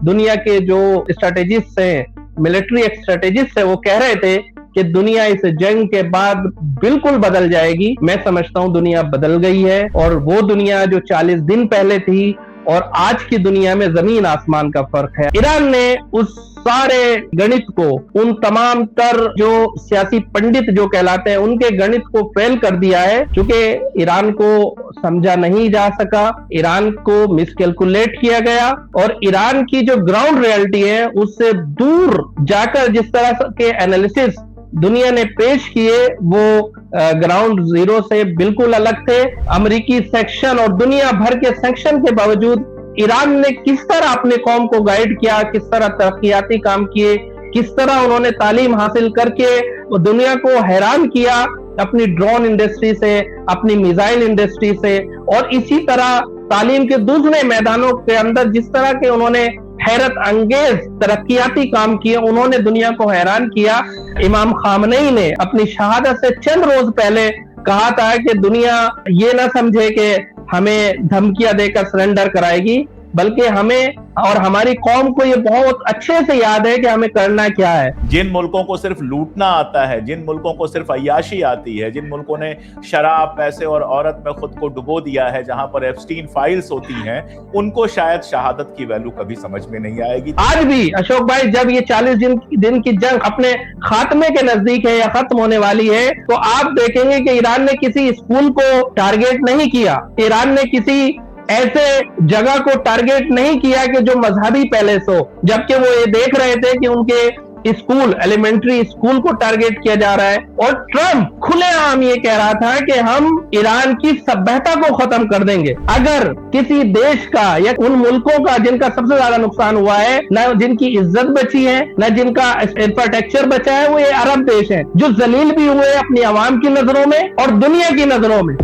दुनिया के जो स्ट्रेटेजिस्ट हैं, मिलिट्री स्ट्रेटेजिस्ट है, वो कह रहे थे कि दुनिया इस जंग के बाद बिल्कुल बदल जाएगी। मैं समझता हूं दुनिया बदल गई है, और वो दुनिया जो 40 दिन पहले थी और आज की दुनिया में जमीन आसमान का फर्क है। ईरान ने उस सारे गणित को, उन तमाम तर जो सियासी पंडित जो कहलाते हैं, उनके गणित को फेल कर दिया है, क्योंकि ईरान को समझा नहीं जा सका, ईरान को मिसकैलकुलेट किया गया, और ईरान की जो ग्राउंड रियलिटी है उससे दूर जाकर जिस तरह के एनालिसिस दुनिया ने पेश किए वो ग्राउंड जीरो से बिल्कुल अलग थे। अमेरिकी सेक्शन और दुनिया भर के सेक्शन के बावजूद ईरान ने किस तरह अपने कौम को गाइड किया, किस तरह तरक्याती काम किए, किस तरह उन्होंने तालीम हासिल करके दुनिया को हैरान किया अपनी ड्रोन इंडस्ट्री से, अपनी मिसाइल इंडस्ट्री से, और इसी तरह तालीम के दूसरे मैदानों के अंदर जिस तरह के उन्होंने हैरत अंगेज तरक्याती काम किए, उन्होंने दुनिया को हैरान किया। इमाम खामनेई ने अपनी शहादत से चंद रोज पहले कहा था कि दुनिया ये ना समझे कि हमें धमकियां देकर सरेंडर कराएगी, बल्कि हमें और हमारी कौम को ये बहुत अच्छे से याद है कि हमें करना क्या है। जिन मुल्कों को सिर्फ लूटना आता है, जिन मुल्कों को सिर्फ अय्याशी आती है, जिन मुल्कों ने शराब, पैसे और औरत में खुद को डुबो दिया है, जहां पर एप्स्टीन फाइल्स होती हैं, उनको शायद शहादत की वैल्यू कभी समझ में नहीं आएगी। आज भी अशोक भाई, जब ये 40 दिन की जंग अपने खात्मे के नजदीक है या खत्म होने वाली है, तो आप देखेंगे कि ईरान ने किसी स्कूल को टारगेट नहीं किया, ईरान ने किसी ऐसे जगह को टारगेट नहीं किया कि जो मजहबी पैलेस हो, जबकि वो ये देख रहे थे कि उनके स्कूल, एलिमेंट्री स्कूल को टारगेट किया जा रहा है। और ट्रंप खुलेआम ये कह रहा था कि हम ईरान की सभ्यता को खत्म कर देंगे। अगर किसी देश का या उन मुल्कों का जिनका सबसे ज्यादा नुकसान हुआ है, न जिनकी इज्जत बची है, न जिनका इंफ्रास्ट्रक्चर बचा है, वो ये अरब देश है, जो जलील भी हुए अपनी आवाम की नजरों में और दुनिया की नजरों में।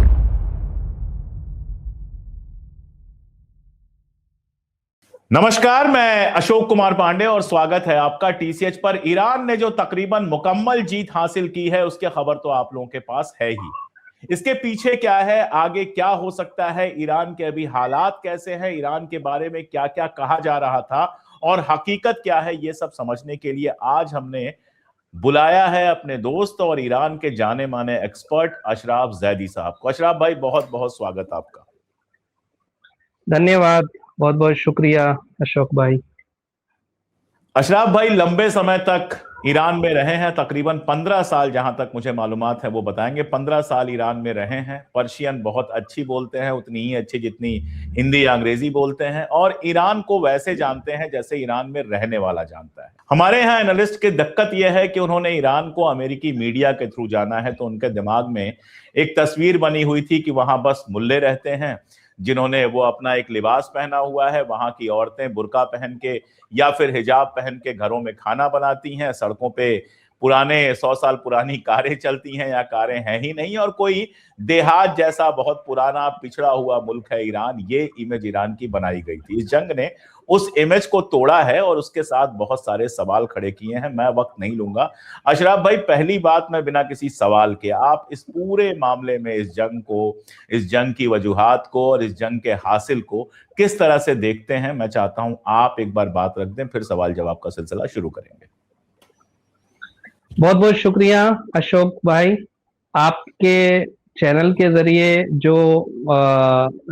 नमस्कार, मैं अशोक कुमार पांडे और स्वागत है आपका टीसीएच पर। ईरान ने जो तकरीबन मुकम्मल जीत हासिल की है, उसकी खबर तो आप लोगों के पास है ही। इसके पीछे क्या है, आगे क्या हो सकता है, ईरान के अभी हालात कैसे हैं, ईरान के बारे में क्या क्या कहा जा रहा था और हकीकत क्या है, ये सब समझने के लिए आज हमने बुलाया है अपने दोस्त और ईरान के जाने माने एक्सपर्ट अशराफ जैदी साहब को। अशराफ भाई, बहुत बहुत स्वागत आपका। धन्यवाद, बहुत बहुत शुक्रिया अशोक भाई। अशराफ भाई लंबे समय तक ईरान में रहे हैं, तकरीबन 15 साल, जहां तक मुझे मालूमात है वो बताएंगे। 15 साल ईरान में रहे हैं, पर्शियन बहुत अच्छी बोलते हैं, उतनी ही अच्छी जितनी हिंदी या अंग्रेजी बोलते हैं, और ईरान को वैसे जानते हैं जैसे ईरान में रहने वाला जानता है। हमारे यहाँ एनालिस्ट की दिक्कत यह है कि उन्होंने ईरान को अमेरिकी मीडिया के थ्रू जाना है, तो उनके दिमाग में एक तस्वीर बनी हुई थी कि वहां बस मुल्ले रहते हैं जिन्होंने वो अपना एक लिबास पहना हुआ है, वहां की औरतें बुर्का पहन के या फिर हिजाब पहन के घरों में खाना बनाती हैं, सड़कों पे पुराने 100 साल पुरानी कारें चलती हैं या कारें हैं ही नहीं, और कोई देहात जैसा बहुत पुराना पिछड़ा हुआ मुल्क है ईरान। ये इमेज ईरान की बनाई गई थी। इस जंग ने उस इमेज को तोड़ा है और उसके साथ बहुत सारे सवाल खड़े किए हैं। मैं वक्त नहीं लूंगा। अशराफ भाई, पहली बात, मैं बिना किसी सवाल के आप इस पूरे मामले में इस जंग को, इस जंग की वजूहात को और इस जंग के हासिल को किस तरह से देखते हैं, मैं चाहता हूं आप एक बार बात रख दें, फिर सवाल जवाब का सिलसिला शुरू करेंगे। बहुत बहुत शुक्रिया अशोक भाई। आपके चैनल के जरिए जो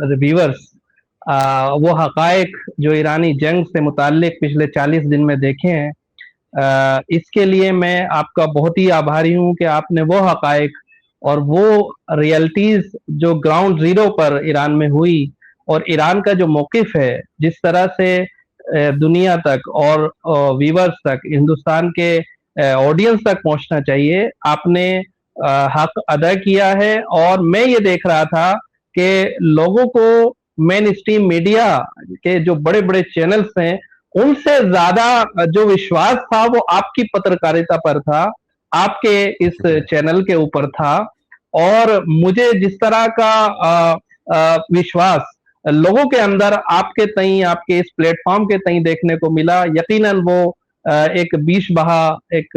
रिव्यूअर्स वो हकायक जो ईरानी जंग से मुताल्लिक पिछले 40 दिन में देखे हैं, इसके लिए मैं आपका बहुत ही आभारी हूं कि आपने वो हकायक और वो रियलिटीज जो ग्राउंड जीरो पर ईरान में हुई और ईरान का जो मौकिफ है, जिस तरह से दुनिया तक और व्यूअर्स तक, हिंदुस्तान के ऑडियंस तक पहुंचना चाहिए, आपने हक अदा किया है। और मैं ये देख रहा था कि लोगों को मेन स्ट्रीम मीडिया के जो बड़े बड़े चैनल्स हैं, उनसे ज्यादा जो विश्वास था वो आपकी पत्रकारिता पर था, आपके इस चैनल के ऊपर था। और मुझे जिस तरह का विश्वास लोगों के अंदर आपके तई, आपके इस प्लेटफॉर्म के तई देखने को मिला, यकीनन वो एक बीश बहा एक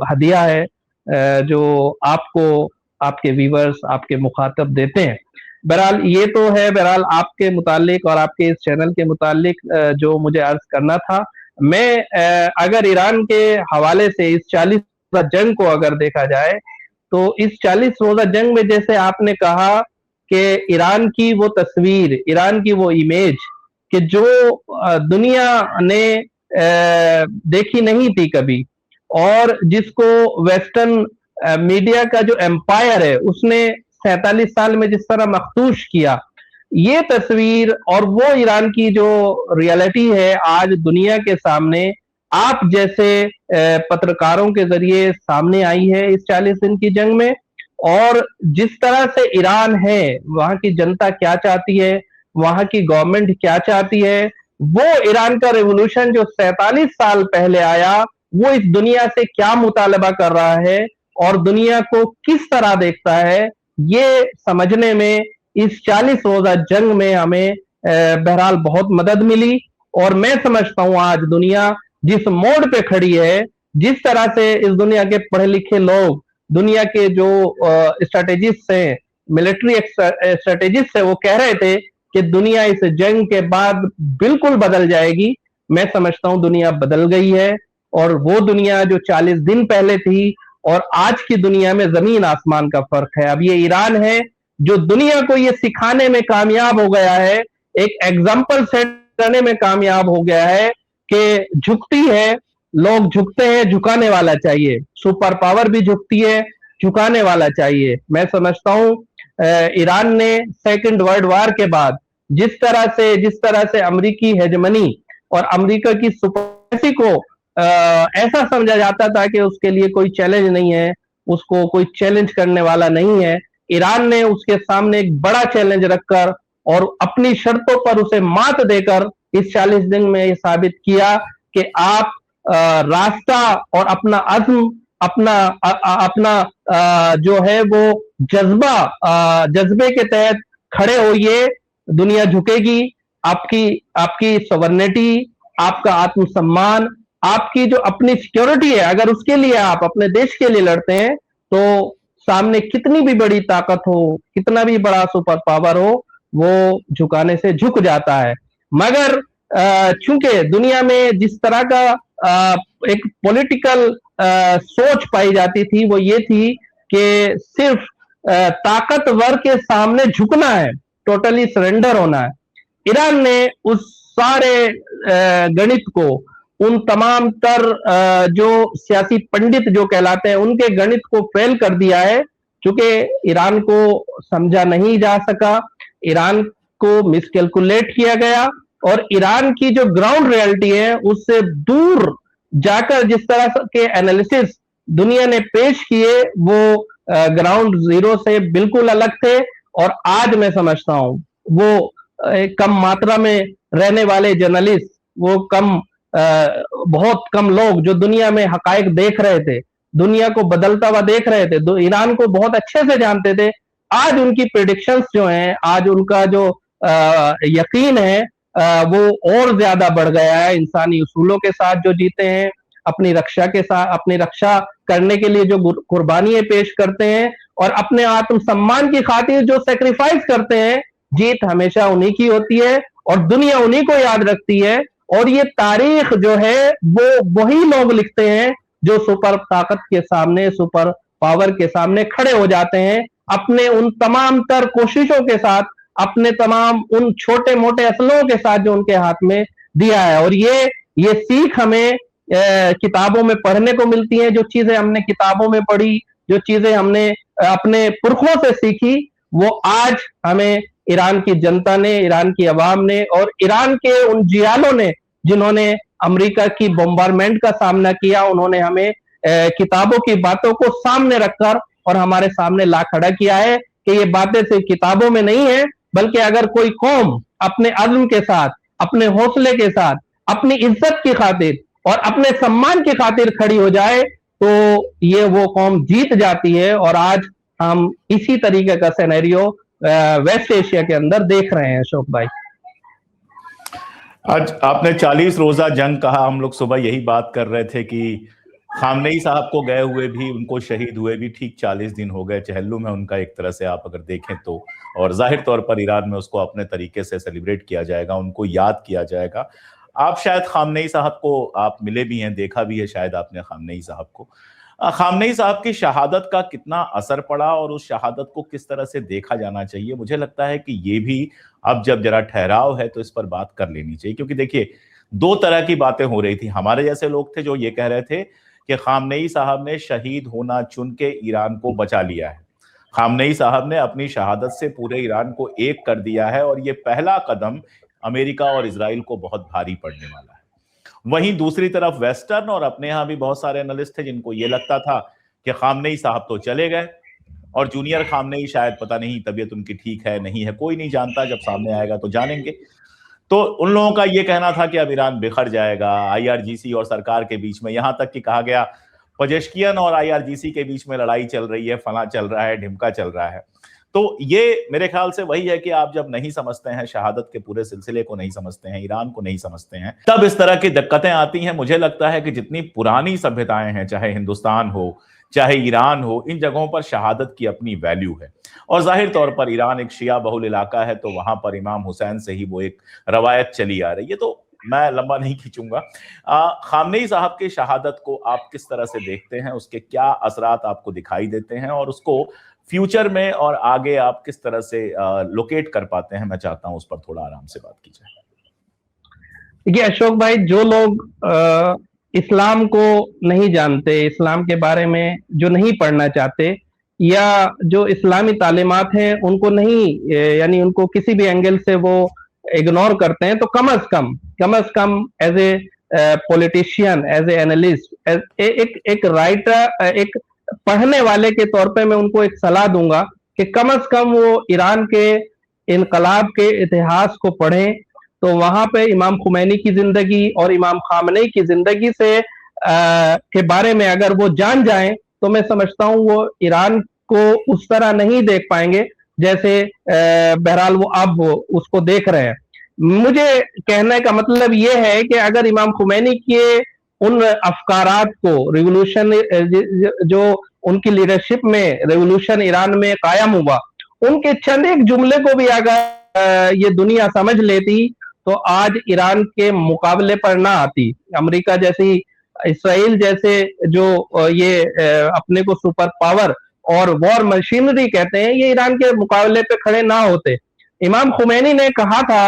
हदिया है जो आपको आपके व्यूअर्स, आपके मुखातब देते हैं। बहरहाल ये तो है, बहरहाल आपके मुतालिक और आपके इस चैनल के मुतालिक जो मुझे अर्ज करना था। मैं अगर ईरान के हवाले से इस 40 रोजा जंग को अगर देखा जाए, तो इस 40 रोजा जंग में जैसे आपने कहा कि ईरान की वो तस्वीर, ईरान की वो इमेज कि जो दुनिया ने देखी नहीं थी कभी, और जिसको वेस्टर्न मीडिया का जो एम्पायर है उसने 47 साल में जिस तरह मखदूश किया, ये तस्वीर और वो ईरान की जो रियलिटी है आज दुनिया के सामने आप जैसे पत्रकारों के जरिए सामने आई है इस 40 दिन की जंग में। और जिस तरह से ईरान है, वहां की जनता क्या चाहती है, वहां की गवर्नमेंट क्या चाहती है, वो ईरान का रेवोल्यूशन जो 47 साल पहले आया, वो इस दुनिया से क्या मुतालबा कर रहा है और दुनिया को किस तरह देखता है, ये समझने में इस 40 रोजा जंग में हमें बहरहाल बहुत मदद मिली। और मैं समझता हूं आज दुनिया जिस मोड़ पे खड़ी है, जिस तरह से इस दुनिया के पढ़े लिखे लोग, दुनिया के जो स्ट्रेटेजिस्ट हैं, मिलिट्री स्ट्रेटेजिस्ट है, वो कह रहे थे कि दुनिया इस जंग के बाद बिल्कुल बदल जाएगी। मैं समझता हूं दुनिया बदल गई है, और वो दुनिया जो 40 दिन पहले थी और आज की दुनिया में जमीन आसमान का फर्क है। अब ये ईरान है जो दुनिया को ये सिखाने में कामयाब हो गया है, एक एग्जाम्पल सेट करने में कामयाब हो गया है कि झुकती है, लोग झुकते हैं, झुकाने वाला चाहिए। सुपर पावर भी झुकती है, झुकाने वाला चाहिए। मैं समझता हूं ईरान ने सेकंड वर्ल्ड वॉर के बाद जिस तरह से अमेरिकी हेजमनी और अमेरिका की सुपरमेसी को ऐसा समझा जाता था कि उसके लिए कोई चैलेंज नहीं है, उसको कोई चैलेंज करने वाला नहीं है, ईरान ने उसके सामने एक बड़ा चैलेंज रखकर और अपनी शर्तों पर उसे मात देकर इस 40 दिन में ये साबित किया कि आप रास्ता और अपना अज़्म, अपना जो है वो जज्बे के तहत खड़े होइए, दुनिया झुकेगी। आपकी आपकी सॉवरेनिटी, आपका आत्मसम्मान, आपकी जो अपनी सिक्योरिटी है, अगर उसके लिए आप अपने देश के लिए लड़ते हैं, तो सामने कितनी भी बड़ी ताकत हो, कितना भी बड़ा सुपर पावर हो, वो झुकाने से झुक जाता है। मगर चूंकि दुनिया में जिस तरह का एक पॉलिटिकल सोच पाई जाती थी, वो ये थी कि सिर्फ ताकतवर के सामने झुकना है, टोटली सरेंडर होना है। ईरान ने उस सारे गणित को, उन तमाम तर जो सियासी पंडित जो कहलाते हैं, उनके गणित को फेल कर दिया है, क्योंकि ईरान को समझा नहीं जा सका, ईरान को मिसकैलकुलेट किया गया, और ईरान की जो ग्राउंड रियलिटी है उससे दूर जाकर जिस तरह के एनालिसिस दुनिया ने पेश किए, वो ग्राउंड जीरो से बिल्कुल अलग थे। और आज मैं समझता हूं वो कम मात्रा में रहने वाले जर्नलिस्ट, वो बहुत कम लोग जो दुनिया में हकायक देख रहे थे, दुनिया को बदलता हुआ देख रहे थे, ईरान को बहुत अच्छे से जानते थे, आज उनकी प्रेडिक्शंस जो हैं, आज उनका जो यकीन है वो और ज्यादा बढ़ गया है। इंसानी उसूलों के साथ जो जीते हैं, अपनी रक्षा के साथ, अपनी रक्षा करने के लिए जो कुर्बानियां पेश करते हैं और अपने आत्मसम्मान की खातिर जो सेक्रीफाइस करते हैं, जीत हमेशा उन्हीं की होती है और दुनिया उन्हीं को याद रखती है। और ये तारीख जो है वो वही लोग लिखते हैं जो सुपर ताकत के सामने, सुपर पावर के सामने खड़े हो जाते हैं, अपने उन तमाम तर कोशिशों के साथ, अपने तमाम उन छोटे मोटे असलों के साथ जो उनके हाथ में दिया है। और ये सीख हमें किताबों में पढ़ने को मिलती है। जो चीजें हमने किताबों में पढ़ी, जो चीजें हमने अपने पुरखों से सीखी, वो आज हमें ईरान की जनता ने, ईरान की अवाम ने और ईरान के उन जियालों ने, जिन्होंने अमेरिका की बॉम्बारमेंट का सामना किया, उन्होंने हमें किताबों की बातों को सामने रखकर और हमारे सामने ला खड़ा किया है कि ये बातें सिर्फ किताबों में नहीं है, बल्कि अगर कोई कौम अपने अज़्म के साथ, अपने हौसले के साथ, अपनी इज्जत की खातिर और अपने सम्मान की खातिर खड़ी हो जाए, तो ये वो कौम जीत जाती है। और आज हम इसी तरीके का सिनेरियो वेस्ट एशिया के अंदर देख रहे हैं। अशोक भाई, आज आपने 40 रोजा जंग कहा, हम लोग सुबह यही बात कर रहे थे कि खामनेई साहब को गए हुए भी, उनको शहीद हुए भी ठीक 40 दिन हो गए। चहल्लुम है उनका एक तरह से आप अगर देखें तो, और जाहिर तौर पर ईरान में उसको अपने तरीके से सेलिब्रेट किया जाएगा, उनको याद किया जाएगा। आप शायद खामनेई साहब को आप मिले भी हैं, देखा भी है शायद आपने खामनेई साहब को। खामनेई साहब की शहादत का कितना असर पड़ा और उस शहादत को किस तरह से देखा जाना चाहिए, मुझे लगता है कि ये भी अब जब जरा ठहराव है तो इस पर बात कर लेनी चाहिए। क्योंकि देखिए, दो तरह की बातें हो रही थी। हमारे जैसे लोग थे जो ये कह रहे थे कि खामनेई साहब ने शहीद होना चुन के ईरान को बचा लिया है, खामनेई साहब ने अपनी शहादत से पूरे ईरान को एक कर दिया है और ये पहला कदम अमेरिका और इजराइल को बहुत भारी पड़ने वाला है। वहीं दूसरी तरफ वेस्टर्न और अपने यहां भी बहुत सारे एनालिस्ट थे जिनको ये लगता था कि खामनेई साहब तो चले गए और जूनियर खामनेई शायद, पता नहीं तबीयत उनकी ठीक है नहीं है, कोई नहीं जानता, जब सामने आएगा तो जानेंगे। तो उन लोगों का ये कहना था कि अब ईरान बिखर जाएगा, आईआरजीसी और सरकार के बीच में, यहां तक कि कहा गया पजेश्कियन और आईआरजीसी के बीच में लड़ाई चल रही है, फला चल रहा है, ढिमका चल रहा है। तो ये मेरे ख्याल से वही है कि आप जब नहीं समझते हैं, शहादत के पूरे सिलसिले को नहीं समझते हैं, ईरान को नहीं समझते हैं, तब इस तरह की दिक्कतें आती हैं। मुझे लगता है कि जितनी पुरानी सभ्यताएं हैं, चाहे हिंदुस्तान हो चाहे ईरान हो, इन जगहों पर शहादत की अपनी वैल्यू है। और जाहिर तौर पर ईरान एक शिया बहुल इलाका है, तो वहां पर इमाम हुसैन से ही वो एक रवायत चली आ रही है। तो मैं लंबा नहीं खींचूंगा। खामनेई साहब की शहादत को आप किस तरह से देखते हैं, उसके क्या असरात आपको दिखाई देते हैं और उसको फ्यूचर में और आगे आप किस तरह से लोकेट कर पाते हैं, मैं चाहता हूं उस पर थोड़ा आराम से बात कीजिए। देखिए अशोक भाई, जो लोग इस्लाम को नहीं जानते, इस्लाम के बारे में जो नहीं पढ़ना चाहते, या जो इस्लामी तालीमात हैं उनको नहीं, यानी उनको किसी भी एंगल से वो इग्नोर करते हैं, तो come as come as a politician, as a analyst, एक राइटर, एक पढ़ने वाले के तौर पे मैं उनको एक सलाह दूंगा कि कम अज कम वो ईरान के इनकलाब के इतिहास को पढ़ें। तो वहां पे इमाम खुमैनी की जिंदगी और इमाम खामनेई की जिंदगी से के बारे में अगर वो जान जाएं, तो मैं समझता हूं वो ईरान को उस तरह नहीं देख पाएंगे जैसे बहरहाल वो अब उसको देख रहे हैं। मुझे कहने का मतलब ये है कि अगर इमाम खुमैनी के उन अफकारात को, रिवोल्यूशन जो उनकी लीडरशिप में रिवोल्यूशन ईरान में कायम हुआ, उनके चंद एक जुमले को भी अगर ये दुनिया समझ लेती तो आज ईरान के मुकाबले पर ना आती। अमेरिका जैसी, इसराइल जैसे जो ये अपने को सुपर पावर और वॉर मशीनरी कहते हैं, ये ईरान के मुकाबले पे खड़े ना होते। इमाम खुमैनी ने कहा था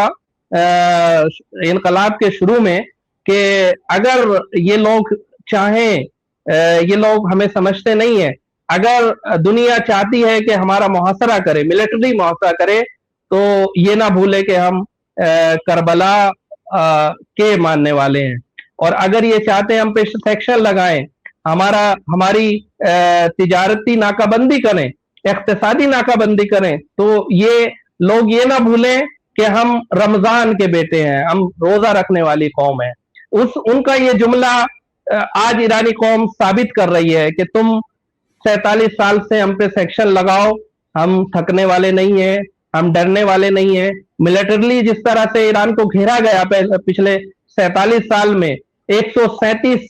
इनकलाब के शुरू में कि अगर ये लोग चाहें, ये लोग हमें समझते नहीं है, अगर दुनिया चाहती है कि हमारा मुहासरा करे, मिलिट्री मुहासरा करे, तो ये ना भूले कि हम करबला के मानने वाले हैं। और अगर ये चाहते हैं हम पे सेक्शन लगाएं, हमारी तिजारती नाकाबंदी करें, इक्तिसादी नाकाबंदी करें, तो ये लोग ये ना भूलें कि हम रमजान के बेटे हैं, हम रोजा रखने वाली कौम है। उनका ये जुमला आज ईरानी कौम साबित कर रही है कि तुम 47 साल से हम पे सेक्शन लगाओ, हम थकने वाले नहीं है, हम डरने वाले नहीं है। मिलिटरली जिस तरह से ईरान को घेरा गया पिछले 47 साल में, 137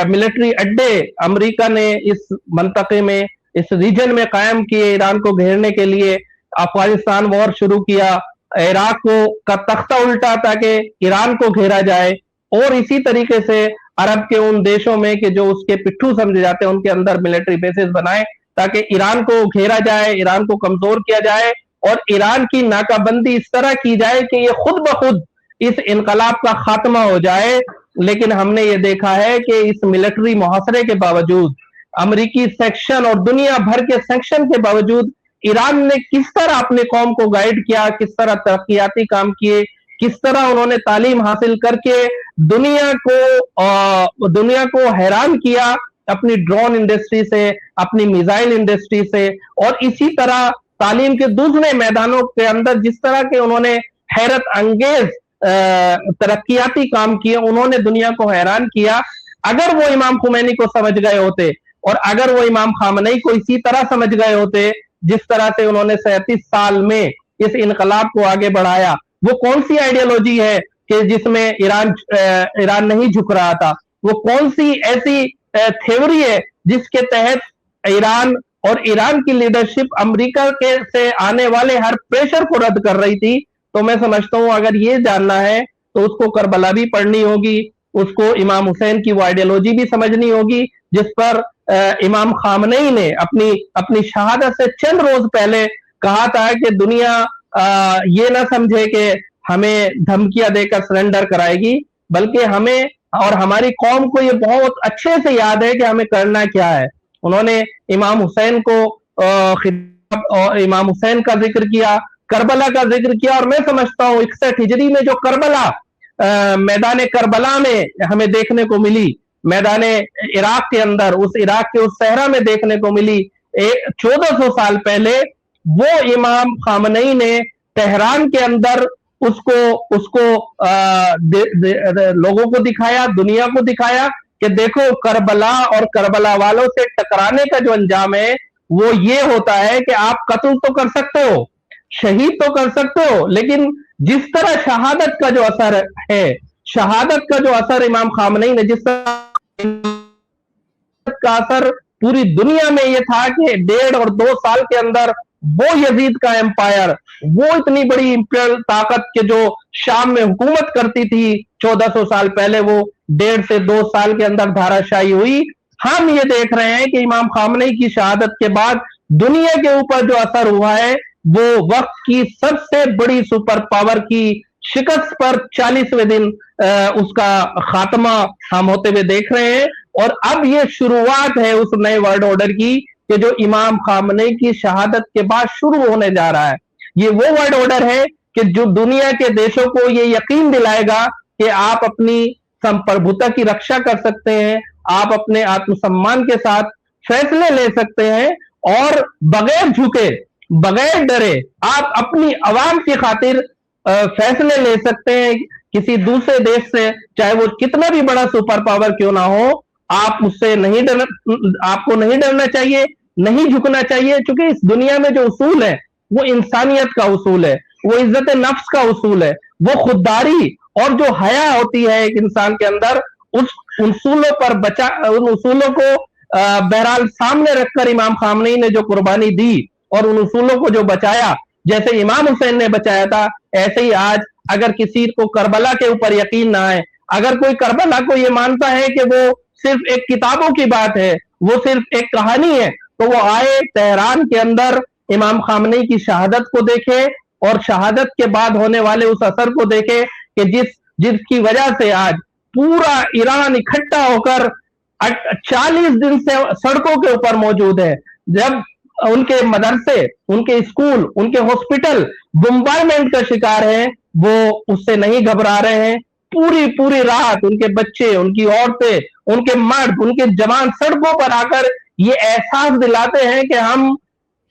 मिलिट्री अड्डे अमेरिका ने इस मंतके में, इस रीजन में कायम किए ईरान को घेरने के लिए। अफगानिस्तान वॉर शुरू किया, इराक का तख्ता उल्टा ताकि ईरान को घेरा जाए, और इसी तरीके से अरब के उन देशों में कि जो उसके पिट्ठू समझे जाते हैं, उनके अंदर मिलिट्री बेसेस बनाए ताकि ईरान को घेरा जाए, ईरान को कमजोर किया जाए और ईरान की नाकाबंदी इस तरह की जाए कि ये खुद ब खुद इस इनकलाब का खात्मा हो जाए। लेकिन हमने ये देखा है कि इस मिलिट्री मुहासरे के बावजूद, अमेरिकी सेक्शन और दुनिया भर के सेक्शन के बावजूद ईरान ने किस तरह अपने कौम को गाइड किया, किस तरह तरक्याती काम किए, किस तरह उन्होंने तालीम हासिल करके दुनिया को हैरान किया अपनी ड्रोन इंडस्ट्री से, अपनी मिसाइल इंडस्ट्री से, और इसी तरह तालीम के दूसरे मैदानों के अंदर जिस तरह के उन्होंने हैरत अंगेज तरक्याती काम किए, उन्होंने दुनिया को हैरान किया। अगर वो इमाम खुमैनी को समझ गए होते और अगर वो इमाम खामनेई को इसी तरह समझ गए होते जिस तरह से उन्होंने 37 साल में इस इनकलाब को आगे बढ़ाया, वो कौन सी आइडियोलॉजी है कि जिसमें ईरान नहीं झुक रहा था, वो कौन सी ऐसी थ्योरी है जिसके तहत ईरान और ईरान की लीडरशिप अमेरिका के से आने वाले हर प्रेशर को रद्द कर रही थी। तो मैं समझता हूं अगर ये जानना है तो उसको करबला भी पढ़नी होगी, उसको इमाम हुसैन की वो आइडियोलॉजी भी समझनी होगी, जिस पर इमाम खामनेई ने अपनी अपनी शहादत से चंद रोज पहले कहा था कि दुनिया ये ना समझे कि हमें धमकियां देकर सरेंडर कराएगी, बल्कि हमें और हमारी कौम को ये बहुत अच्छे से याद है कि हमें करना क्या है। उन्होंने इमाम हुसैन को खिताब और इमाम हुसैन का जिक्र किया, करबला का जिक्र किया, और मैं समझता हूँ 61 हिजरी में जो करबला मैदान करबला में हमें देखने को मिली, मैदान इराक के अंदर, उस इराक के उस सहरा में देखने को मिली 1400 साल पहले, वो इमाम खामनेई ने तेहरान के अंदर उसको उसको लोगों को दिखाया, दुनिया को दिखाया कि देखो करबला और करबला वालों से टकराने का जो अंजाम है वो ये होता है कि आप कत्ल तो कर सकते हो, शहीद तो कर सकते हो, लेकिन जिस तरह शहादत का जो असर है, शहादत का जो असर इमाम खामनेई ने, जिस तरह का असर पूरी दुनिया में ये था कि 1.5 और 2 साल के अंदर वो यजीद का एम्पायर, वो इतनी बड़ी इंपीरियल ताकत के जो शाम में हुकूमत करती थी 1400 साल पहले, वो 1.5 से 2 साल के अंदर धाराशाही हुई। हम ये देख रहे हैं कि इमाम खामनेई की शहादत के बाद दुनिया के ऊपर जो असर हुआ है वो वक्त की सबसे बड़ी सुपर पावर की शिकस्त पर 40वें दिन उसका खात्मा हम होते हुए देख रहे हैं। और अब ये शुरुआत है उस नए वर्ल्ड ऑर्डर की कि जो इमाम खामनेई की शहादत के बाद शुरू होने जा रहा है। ये वो वर्ल्ड ऑर्डर है कि जो दुनिया के देशों को ये यकीन दिलाएगा कि आप अपनी संप्रभुता की रक्षा कर सकते हैं, आप अपने आत्मसम्मान के साथ फैसले ले सकते हैं, और बगैर झुके, बगैर डरे आप अपनी आवाम की खातिर फैसले ले सकते हैं। किसी दूसरे देश से, चाहे वो कितना भी बड़ा सुपर पावर क्यों ना हो, आप उससे नहीं डर, आपको नहीं डरना चाहिए, नहीं झुकना चाहिए, क्योंकि इस दुनिया में जो उसूल है वो इंसानियत का उसूल है, वो इज्जत नफ्स का उसूल है, वो खुददारी और जो हया होती है एक इंसान के अंदर, उस उसूलों पर बचा, उन उसूलों को बहरहाल सामने रखकर इमाम खामनेई ने जो कुर्बानी दी और उन उसूलों को जो बचाया, जैसे इमाम हुसैन ने बचाया था, ऐसे ही आज अगर किसी को करबला के ऊपर यकीन ना है, अगर कोई करबला को ये मानता है कि वो सिर्फ एक किताबों की बात है, वो सिर्फ एक कहानी है, तो वो आए तेहरान के अंदर इमाम खामनेई की शहादत को देखे और शहादत के बाद होने वाले उस असर को देखे कि जिसकी वजह से आज पूरा ईरान इकट्ठा होकर 40 दिन से सड़कों के ऊपर मौजूद है। जब उनके मदरसे, उनके स्कूल, उनके हॉस्पिटल बम्बारमेंट का शिकार है, वो उससे नहीं घबरा रहे हैं। पूरी पूरी रात उनके बच्चे, उनकी औरतें, उनके मर्द, उनके जवान सड़कों पर आकर ये एहसास दिलाते हैं कि हम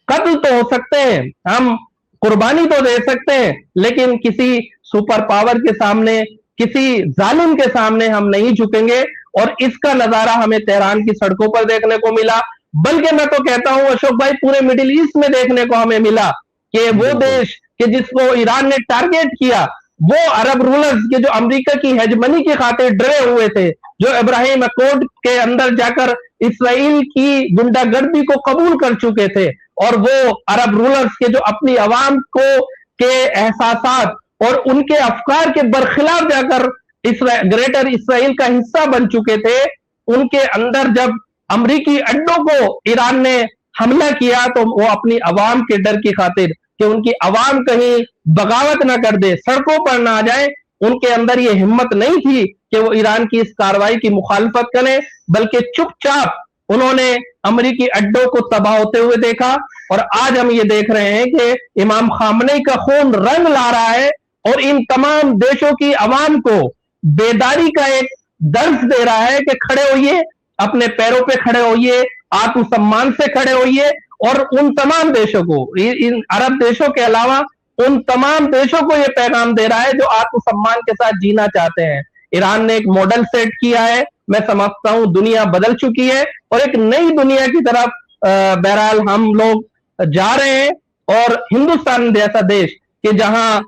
कत्ल तो हो सकते हैं, हम कुर्बानी तो दे सकते हैं, लेकिन किसी सुपर पावर के सामने, किसी जालिम के सामने हम नहीं झुकेंगे। और इसका नजारा हमें तेहरान की सड़कों पर देखने को मिला, बल्कि मैं तो कहता हूं अशोक भाई, पूरे मिडिल ईस्ट में देखने को हमें मिला कि वो देश कि जिसको ईरान ने टारगेट किया, वो अरब रूलर्स के जो अमेरिका की हेजमनी की खातिर डरे हुए थे, जो इब्राहिम अकॉर्ड के अंदर जाकर इसराइल की गुंडागर्दी को कबूल कर चुके थे, और वो अरब रूलर्स के जो अपनी आवाम को के एहसासात और उनके अफकार के बरखिलाफ जाकर ग्रेटर इसराइल का हिस्सा बन चुके थे, उनके अंदर जब अमरीकी अड्डों को ईरान ने हमला किया तो वो अपनी आवाम के डर की खातिर कि उनकी आवाम कहीं बगावत ना कर दे, सड़कों पर ना आ जाए, उनके अंदर ये हिम्मत नहीं थी कि वो ईरान की इस कार्रवाई की मुखालफत करें, बल्कि चुपचाप उन्होंने अमरीकी अड्डों को तबाह होते हुए देखा। और आज हम ये देख रहे हैं कि इमाम खामनेई का खून रंग ला रहा है और इन तमाम देशों की आवाम को बेदारी का एक दर्ज दे रहा है कि खड़े होइए, अपने पैरों पे खड़े होइए, आत्मसम्मान से खड़े होइए। और उन तमाम देशों को, इन अरब देशों के अलावा उन तमाम देशों को यह पैगाम दे रहा है जो आत्मसम्मान के साथ जीना चाहते हैं। ईरान ने एक मॉडल सेट किया है, मैं समझता हूं दुनिया बदल चुकी है और एक नई दुनिया की तरफ बहरहाल हम लोग जा रहे हैं। और हिंदुस्तान जैसा देश कि जहां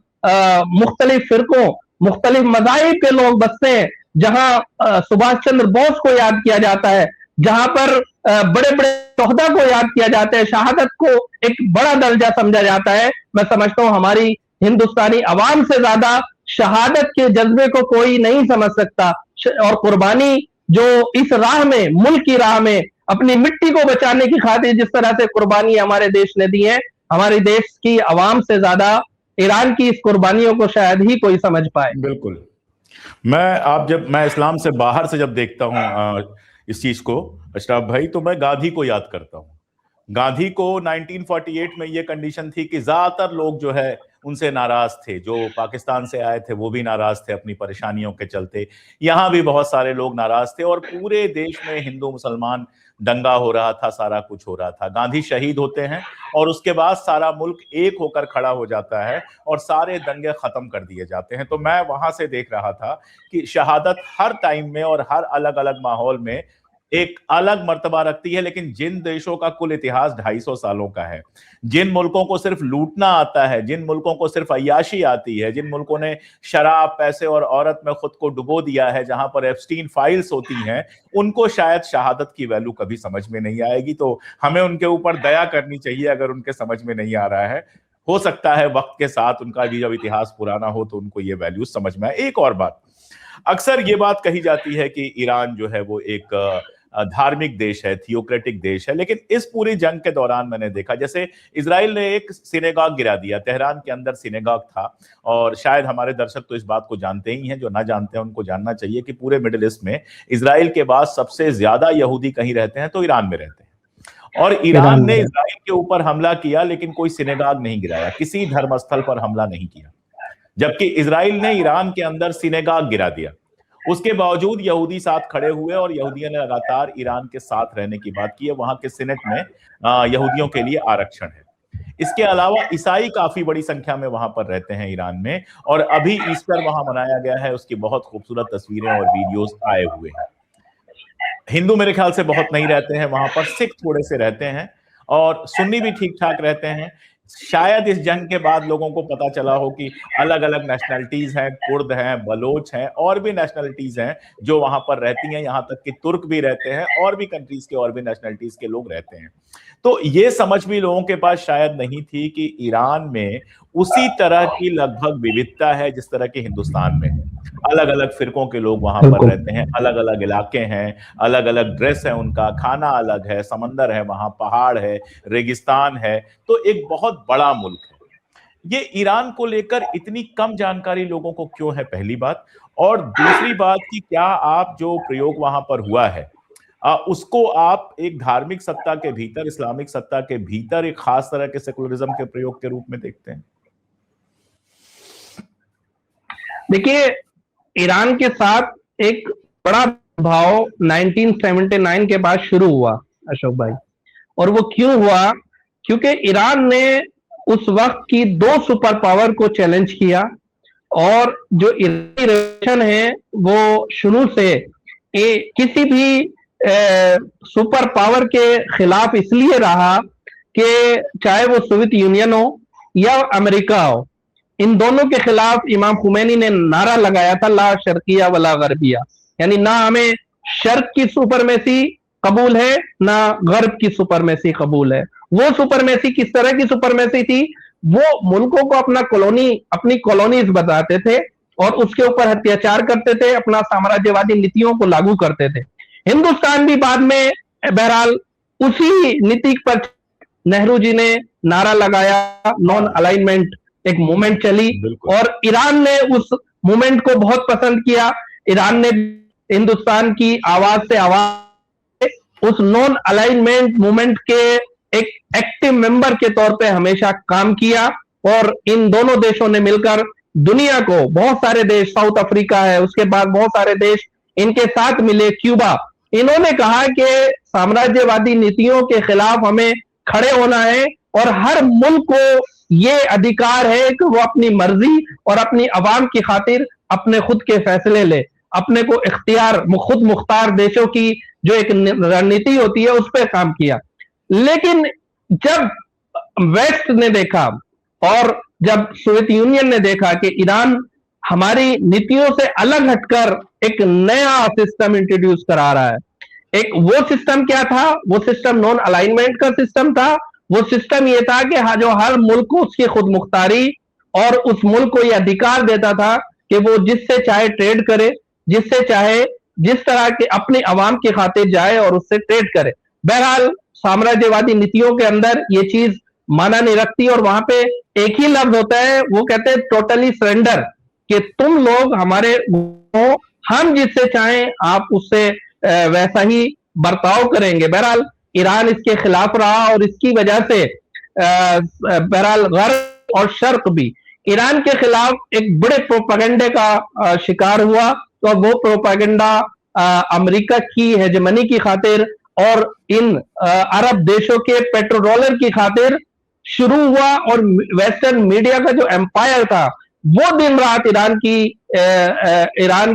मुख्तलिफ फिरकों, मुख्तलिफ मज़ाहिब के लोग बसते हैं, जहां सुभाष चंद्र बोस को याद किया जाता है, जहां पर बड़े बड़े शोहदा को याद किया जाता है, शहादत को एक बड़ा दर्जा समझा जाता है, मैं समझता हूं हमारी हिंदुस्तानी अवाम से ज्यादा शहादत के जज्बे को कोई नहीं समझ सकता। और कुर्बानी जो इस राह में, मुल्क की राह में अपनी मिट्टी को बचाने की खातिर जिस तरह से कुर्बानी हमारे देश ने दी है, हमारे देश की आवाम से ज्यादा ईरान की इस कुर्बानियों को शायद ही कोई समझ पाए। बिल्कुल। मैं इस्लाम से बाहर से जब देखता हूं इस चीज को अशरफ भाई, तो मैं गांधी को याद करता हूं। गांधी को 1948 में ये कंडीशन थी कि ज्यादातर लोग जो है उनसे नाराज थे, जो पाकिस्तान से आए थे वो भी नाराज थे अपनी परेशानियों के चलते, यहाँ भी बहुत सारे लोग नाराज थे और पूरे देश में हिंदू मुसलमान दंगा हो रहा था, सारा कुछ हो रहा था। गांधी शहीद होते हैं और उसके बाद सारा मुल्क एक होकर खड़ा हो जाता है और सारे दंगे खत्म कर दिए जाते हैं। तो मैं वहां से देख रहा था कि शहादत हर टाइम में और हर अलग अलग माहौल में एक अलग मर्तबा रखती है, लेकिन जिन देशों का कुल इतिहास 250 सालों का है, जिन मुल्कों को सिर्फ लूटना आता है, जिन मुल्कों को सिर्फ अय्याशी आती है, जिन मुल्कों ने शराब, पैसे और औरत में खुद को डुबो दिया है, जहां पर एप्स्टीन फाइल्स होती हैं, उनको शायद शहादत की वैल्यू कभी समझ में नहीं आएगी। तो हमें उनके ऊपर दया करनी चाहिए अगर उनके समझ में नहीं आ रहा है। हो सकता है वक्त के साथ उनका भी जब इतिहास पुराना हो तो उनको ये वैल्यू समझ में आए। एक और बात, अक्सर ये बात कही जाती है कि ईरान जो है वो एक धार्मिक देश है, थियोक्रेटिक देश है, लेकिन इस पूरी जंग के दौरान मैंने देखा जैसे इजराइल ने एक सिनेगॉग गिरा दिया, तेहरान के अंदर सिनेगॉग था। और शायद हमारे दर्शक तो इस बात को जानते ही हैं, जो ना जानते हैं उनको जानना चाहिए कि पूरे मिडिल ईस्ट में इजराइल के बाद सबसे ज्यादा यहूदी कहीं रहते हैं तो ईरान में रहते हैं। और ईरान ने इजराइल के ऊपर हमला किया लेकिन कोई सिनेगॉग नहीं गिराया, किसी धर्मस्थल पर हमला नहीं किया, जबकि इजराइल ने ईरान के अंदर सिनेगॉग गिरा दिया। उसके बावजूद यहूदी साथ खड़े हुए और यहूदियों ने लगातार ईरान के साथ रहने की बात की है। वहां के सीनेट में यहूदियों के लिए आरक्षण है। इसके अलावा ईसाई काफी बड़ी संख्या में वहां पर रहते हैं ईरान में, और अभी ईस्टर वहां मनाया गया है, उसकी बहुत खूबसूरत तस्वीरें और वीडियोस आए हुए हैं। हिंदू मेरे ख्याल से बहुत नहीं रहते हैं वहां पर, सिख थोड़े से रहते हैं और सुन्नी भी ठीक ठाक रहते हैं। शायद इस जंग के बाद लोगों को पता चला हो कि अलग अलग नेशनलिटीज हैं, कुर्द हैं, बलोच हैं, और भी नेशनलिटीज हैं जो वहां पर रहती हैं, यहां तक कि तुर्क भी रहते हैं और भी कंट्रीज के और भी नेशनलिटीज के लोग रहते हैं। तो ये समझ भी लोगों के पास शायद नहीं थी कि ईरान में उसी तरह की लगभग विविधता है जिस तरह की हिंदुस्तान में है। अलग अलग फिरकों के लोग वहां पर रहते हैं, अलग अलग इलाके हैं, अलग अलग ड्रेस है, उनका खाना अलग है, समंदर है, वहां पहाड़ है, रेगिस्तान है, तो एक बहुत बड़ा मुल्क है। ये ईरान को लेकर इतनी कम जानकारी लोगों को क्यों है, पहली बात। और दूसरी बात कि क्या आप जो प्रयोग वहां पर हुआ है उसको आप एक धार्मिक सत्ता के भीतर, इस्लामिक सत्ता के भीतर एक खास तरह के सेकुलरिज्म के प्रयोग के रूप में देखते हैं? देखिए, ईरान के साथ एक बड़ा भाव 1979 के बाद शुरू हुआ अशोक भाई, और वो क्यों हुआ? क्योंकि ईरान ने उस वक्त की दो सुपर पावर को चैलेंज किया, और जो ईरानी रिलेशन है वो शुरू से किसी भी सुपर पावर के खिलाफ इसलिए रहा कि चाहे वो सोवियत यूनियन हो या अमेरिका हो, इन दोनों के खिलाफ इमाम खुमैनी ने नारा लगाया था, ला शर्किया वला गरबिया, यानी ना हमें शर्क की सुपरमेसी कबूल है ना गर्ब की सुपरमेसी कबूल है। वो सुपरमेसी किस तरह की सुपरमेसी थी? वो मुल्कों को अपनी कॉलोनीज बताते थे और उसके ऊपर अत्याचार करते थे, अपना साम्राज्यवादी नीतियों को लागू करते थे। हिंदुस्तान भी बाद में बहरहाल उसी नीति पर नेहरू जी ने नारा लगाया, नॉन अलाइनमेंट एक मूवमेंट चली, और ईरान ने उस मूवमेंट को बहुत पसंद किया। ईरान ने हिंदुस्तान की आवाज से आवाज, उस नॉन अलाइनमेंट मूवमेंट के एक एक्टिव मेंबर के तौर पे हमेशा काम किया, और इन दोनों देशों ने मिलकर दुनिया को, बहुत सारे देश, साउथ अफ्रीका है, उसके बाद बहुत सारे देश इनके साथ मिले, क्यूबा, इन्होंने कहा कि साम्राज्यवादी नीतियों के खिलाफ हमें खड़े होना है, और हर मुल्क को ये अधिकार है कि वो अपनी मर्जी और अपनी आवाम की खातिर अपने खुद के फैसले ले, अपने को इख्तियार, खुद मुख्तार देशों की जो एक रणनीति होती है उस पर काम किया। लेकिन जब वेस्ट ने देखा और जब सोवियत यूनियन ने देखा कि ईरान हमारी नीतियों से अलग हटकर एक नया सिस्टम इंट्रोड्यूस करा रहा है, एक वो सिस्टम क्या था? वो सिस्टम नॉन अलाइनमेंट का सिस्टम था। वो सिस्टम ये था कि जो हर मुल्क को उसकी खुद मुख्तारी और उस मुल्क को ये अधिकार देता था कि वो जिससे चाहे ट्रेड करे, जिससे चाहे जिस तरह के अपनी आवाम की खातिर जाए और उससे ट्रेड करे। बहरहाल साम्राज्यवादी नीतियों के अंदर ये चीज माना नहीं रखती और वहां पे एक ही लफ्ज होता है, वो कहते हैं टोटली सरेंडर, कि तुम लोग हमारे हो, हम जिससे चाहें आप उससे वैसा ही बर्ताव करेंगे। बहरहाल ईरान इसके खिलाफ रहा और इसकी वजह से बहरहाल गर्ब और शर्क भी ईरान के खिलाफ एक बड़े प्रोपेगेंडे का शिकार हुआ। तो वो प्रोपेगेंडा अमेरिका की हेजेमनी की खातिर और इन अरब देशों के पेट्रो डॉलर की खातिर शुरू हुआ और वेस्टर्न मीडिया का जो एम्पायर था वो दिन रात ईरान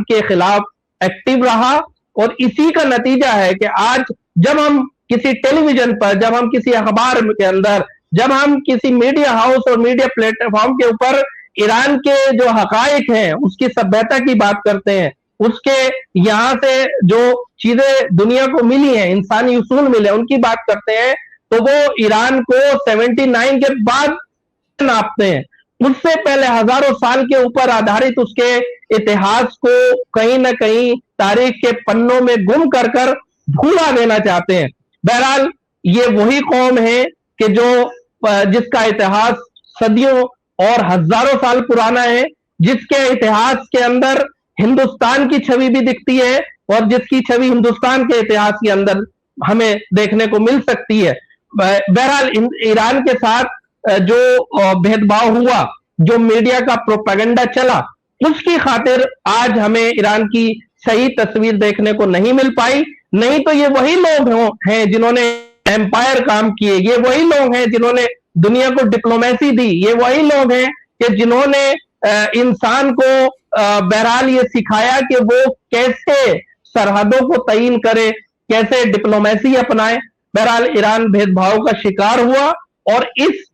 के खिलाफ एक्टिव रहा। और इसी का नतीजा है कि आज जब हम किसी टेलीविजन पर, जब हम किसी अखबार के अंदर, जब हम किसी मीडिया हाउस और मीडिया प्लेटफॉर्म के ऊपर ईरान के जो हकायक हैं, उसकी सभ्यता की बात करते हैं, उसके यहां से जो चीजें दुनिया को मिली हैं, इंसानी उसूल मिले, उनकी बात करते हैं, तो वो ईरान को 79 के बाद नापते हैं। उससे पहले हजारों साल के ऊपर आधारित उसके इतिहास को कहीं ना कहीं तारीख के पन्नों में गुम कर कर भूला देना चाहते हैं। बहरहाल ये वही कौम है कि जो जिसका इतिहास सदियों और हजारों साल पुराना है, जिसके इतिहास के अंदर हिंदुस्तान की छवि भी दिखती है और जिसकी छवि हिंदुस्तान के इतिहास के अंदर हमें देखने को मिल सकती है। बहरहाल ईरान के साथ जो भेदभाव हुआ, जो मीडिया का प्रोपेगेंडा चला, उसकी खातिर आज हमें ईरान की सही तस्वीर देखने को नहीं मिल पाई। नहीं तो ये वही लोग हैं जिन्होंने एम्पायर काम किए, ये वही लोग हैं जिन्होंने दुनिया को डिप्लोमेसी दी, ये वही लोग हैं कि जिन्होंने इंसान को बहरहाल ये सिखाया कि वो कैसे सरहदों को तयीन करे, कैसे डिप्लोमेसी अपनाए। बहरहाल ईरान भेदभाव का शिकार हुआ और इस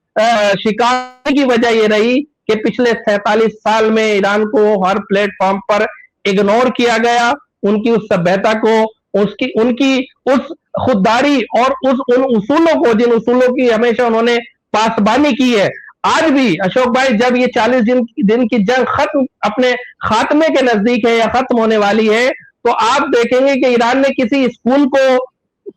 शिकार की वजह ये रही कि पिछले 47 साल में ईरान को हर प्लेटफॉर्म पर इग्नोर किया गया। उनकी उस सभ्यता को, उनकी उस खुददारी और उन उसूलों को, जिन उसूलों की हमेशा उन्होंने पासबानी की है। आज भी अशोक भाई, जब ये 40 दिन की जंग खत्म, अपने खात्मे के नजदीक है या खत्म होने वाली है, तो आप देखेंगे कि ईरान ने किसी स्कूल को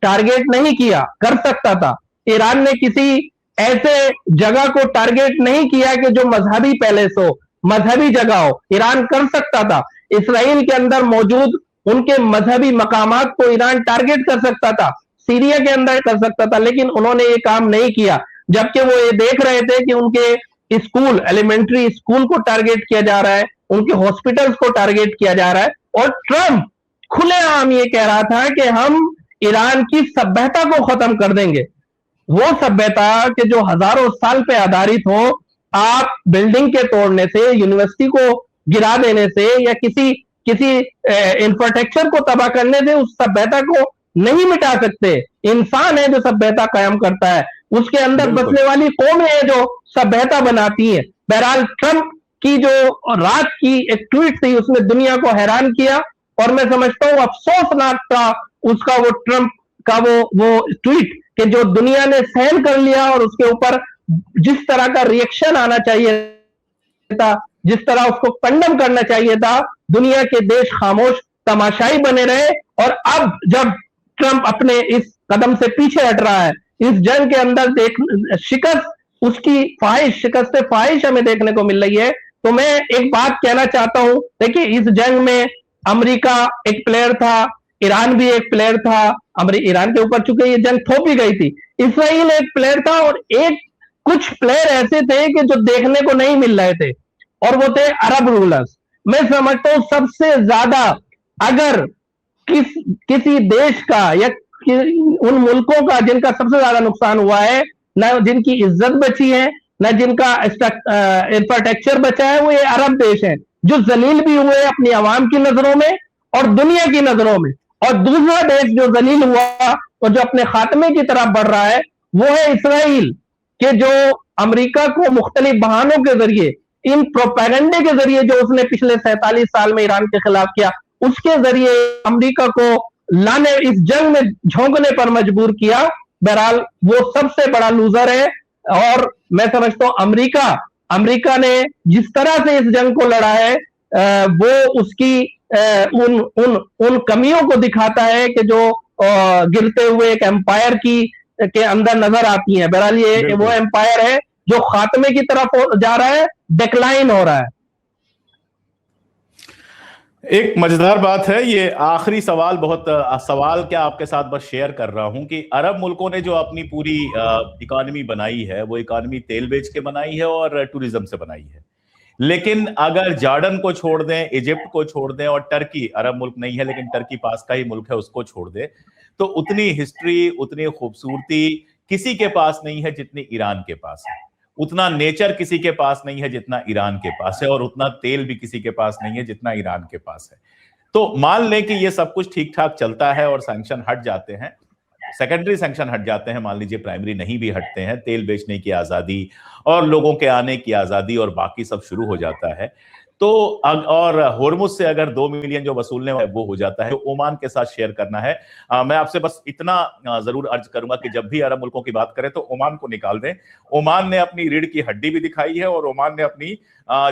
टारगेट नहीं किया, कर सकता था। ईरान ने किसी ऐसे जगह को टारगेट नहीं किया कि जो मजहबी पैलेस हो, मजहबी जगह हो, ईरान कर सकता था। इसराइल के अंदर मौजूद उनके मजहबी मकामात को ईरान टारगेट कर सकता था, सीरिया के अंदर कर सकता था, लेकिन उन्होंने ये काम नहीं किया। जबकि वो ये देख रहे थे कि उनके स्कूल, एलिमेंट्री स्कूल को टारगेट किया जा रहा है, उनके हॉस्पिटल्स को टारगेट किया जा रहा है। और ट्रंप खुलेआम ये कह रहा था कि हम ईरान की सभ्यता को खत्म कर देंगे, वो सभ्यता कि जो हजारों साल पे आधारित हो। आप बिल्डिंग के तोड़ने से, यूनिवर्सिटी को गिरा देने से या किसी इंफ्रास्ट्रक्चर को तबाह करने से उस सभ्यता को नहीं मिटा सकते। इंसान है जो सभ्यता कायम करता है, उसके अंदर बसने वाली कौमें हैं जो सभ्यता बनाती है। बहरहाल ट्रंप की जो रात की एक ट्वीट थी, उसने दुनिया को हैरान किया और मैं समझता हूं अफसोसनाक था उसका वो ट्रंप का वो ट्वीट कि जो दुनिया ने सहन कर लिया और उसके ऊपर जिस तरह का रिएक्शन आना चाहिए था, जिस तरह उसको कंडम करना चाहिए था, दुनिया के देश खामोश तमाशाई बने रहे। और अब जब ट्रंप अपने इस कदम से पीछे हट रहा है, इस जंग के अंदर शिकस्त, उसकी ख्वाहिश, शिकस्त ख्वाहिश हमें देखने को मिल रही है। तो मैं एक बात कहना चाहता हूं, देखिए इस जंग में अमेरिका एक प्लेयर था, ईरान भी एक प्लेयर था। ईरान के ऊपर चूंकि ये जंग थोपी गई थी, इसराइल एक प्लेयर था और कुछ प्लेयर ऐसे थे कि जो देखने को नहीं मिल रहे थे, और वो थे अरब रूलर्स। मैं समझता हूं सबसे ज्यादा अगर किसी देश का या उन मुल्कों का जिनका सबसे ज्यादा नुकसान हुआ है, न जिनकी इज्जत बची है, न जिनका इंफ्रास्ट्रक्चर बचा है, वो ये अरब देश हैं, जो जलील भी हुए अपनी आवाम की नजरों में और दुनिया की नजरों में। और दूसरा देश जो जलील हुआ और जो अपने खात्मे की तरफ बढ़ रहा है, वो है इसराइल, के जो अमेरिका को मुख्तलिफ बहानों के जरिए, इन प्रोपेगेंडे के जरिए जो उसने पिछले 47 साल में ईरान के खिलाफ किया, उसके जरिए अमेरिका को लाने, इस जंग में झोंकने पर मजबूर किया। बहरहाल वो सबसे बड़ा लूजर है। और मैं समझता हूं अमेरिका ने जिस तरह से इस जंग को लड़ा है, वो उसकी उन उन उन कमियों को दिखाता है कि जो गिरते हुए एक एम्पायर की के अंदर नजर आती हैं। बहरहाल ये वो एम्पायर है जो खात्मे की तरफ जा रहा है, डिक्लाइन हो रहा है। एक मजेदार बात है ये, आखिरी सवाल, बहुत सवाल क्या आपके साथ बस शेयर कर रहा हूं कि अरब मुल्कों ने जो अपनी पूरी इकोनॉमी बनाई है, वो इकोनॉमी तेल बेच के बनाई है और टूरिज्म से बनाई है। लेकिन अगर जॉर्डन को छोड़ दें, इजिप्ट को छोड़ दें और टर्की, अरब मुल्क नहीं है लेकिन टर्की पास का ही मुल्क है, उसको छोड़ दें, तो उतनी हिस्ट्री, उतनी खूबसूरती किसी के पास नहीं है जितनी ईरान के पास है। उतना नेचर किसी के पास नहीं है जितना ईरान के पास है, और उतना तेल भी किसी के पास नहीं है जितना ईरान के पास है। तो मान लें कि ये सब कुछ ठीक ठाक चलता है और सैंक्शन हट जाते हैं, सेकेंडरी सैंक्शन हट जाते हैं, मान लीजिए प्राइमरी नहीं भी हटते हैं, तेल बेचने की आजादी और लोगों के आने की आजादी और बाकी सब शुरू हो जाता है, तो और होर्मुज से अगर 2 मिलियन जो वसूलने वो हो जाता है, तो ओमान के साथ शेयर करना है। मैं आपसे बस इतना जरूर अर्ज करूंगा कि जब भी अरब मुल्कों की बात करें तो ओमान को निकाल दें। ओमान ने अपनी रीढ़ की हड्डी भी दिखाई है और ओमान ने अपनी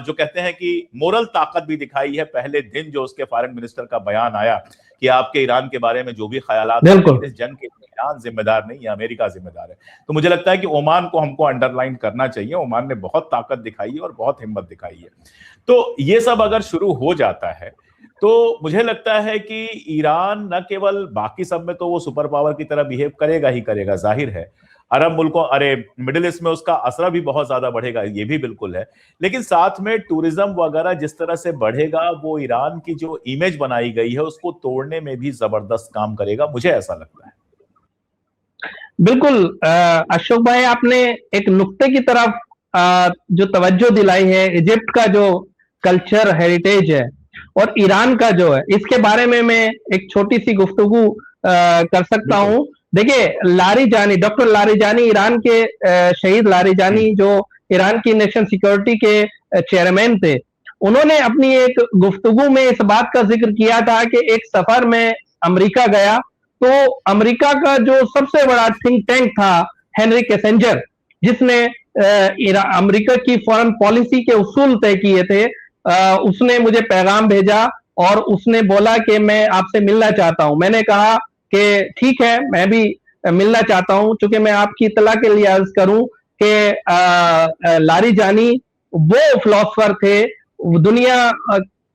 जो कहते हैं कि मोरल ताकत भी दिखाई है। पहले दिन जो उसके फॉरेन मिनिस्टर का बयान आया कि आपके ईरान के बारे में जो भी ख्यालात हैं, इस जंग के ईरान जिम्मेदार नहीं है, अमेरिका जिम्मेदार है। तो मुझे लगता है कि ओमान को हमको अंडरलाइन करना चाहिए। ओमान ने बहुत ताकत दिखाई है और बहुत हिम्मत दिखाई है। तो ये सब अगर शुरू हो जाता है तो मुझे लगता है कि ईरान न केवल बाकी सब में तो वो सुपर पावर की तरह बिहेव करेगा ही करेगा, जाहिर है। अरब मुल्कों, अरे मिडिल ईस्ट में उसका असर भी बहुत ज्यादा बढ़ेगा, ये भी बिल्कुल है। लेकिन साथ में टूरिज्म वगैरह जिस तरह से बढ़ेगा, वो ईरान की जो इमेज बनाई गई है उसको तोड़ने में भी जबरदस्त काम करेगा, मुझे ऐसा लगता है। बिल्कुल अशोक भाई, आपने एक नुक्ते की तरफ जो तवज्जो दिलाई है, इजिप्ट का जो कल्चर हेरिटेज है और ईरान का जो है, इसके बारे में मैं एक छोटी सी गुफ्तगू कर सकता हूं। देखिए, लारिजानी, डॉक्टर लारिजानी, ईरान के शहीद लारिजानी जो ईरान की नेशनल सिक्योरिटी के चेयरमैन थे, उन्होंने अपनी एक गुफ्तगू में इस बात का जिक्र किया था कि एक सफर में अमेरिका गया तो अमेरिका का जो सबसे बड़ा थिंक टैंक था हेनरी किसिंजर, जिसने अमेरिका की फॉरेन पॉलिसी के उसूल तय किए थे, उसने मुझे पैगाम भेजा और उसने बोला कि मैं आपसे मिलना चाहता हूं। मैंने कहा कि ठीक है, मैं भी मिलना चाहता हूं। चूंकि मैं आपकी इतला के लिए अर्ज करूं कि लारिजानी वो फिलोसफर थे, दुनिया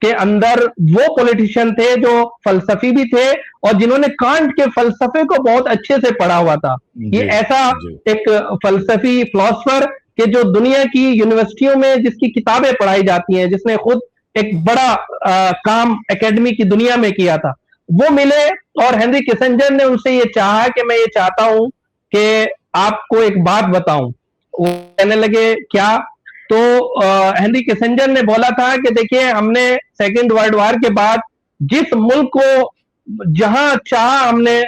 के अंदर वो पॉलिटिशियन थे जो फलसफी भी थे और जिन्होंने कांट के फलसफे को बहुत अच्छे से पढ़ा हुआ था। ये ऐसा एक फलसफी फिलोसफर कि जो दुनिया की यूनिवर्सिटियों में जिसकी किताबें पढ़ाई जाती हैं, जिसने खुद एक बड़ा काम एकेडमी की दुनिया में किया था, वो मिले और हेनरी किसिंजर ने उनसे ये चाहा कि मैं ये चाहता हूं कि आपको एक बात बताऊं। वो कहने लगे क्या? तो हेनरी किसिंजर ने बोला था कि देखिए, हमने सेकेंड वर्ल्ड वॉर के बाद जिस मुल्क को जहां चाहा हमने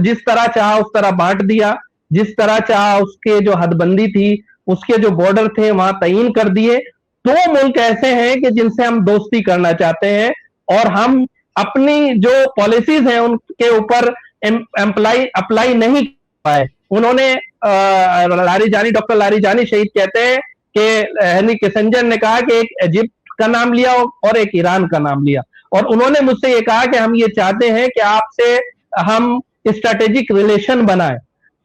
जिस तरह चाहा उस तरह बांट दिया, जिस तरह चाहा उसके जो हदबंदी थी, उसके जो बॉर्डर थे वहां तयीन कर दिए। 2 मुल्क ऐसे हैं कि जिनसे हम दोस्ती करना चाहते हैं और हम अपनी जो पॉलिसीज हैं उनके ऊपर अप्लाई नहीं कर पाए। उन्होंने लारिजानी, डॉक्टर लारिजानी शहीद कहते हैं कि हेनरी किसिंजर ने कहा कि एक इजिप्ट का नाम लिया और एक ईरान का नाम लिया, और उन्होंने मुझसे ये कहा कि हम ये चाहते हैं कि आपसे हम स्ट्रेटेजिक रिलेशन बनाएं।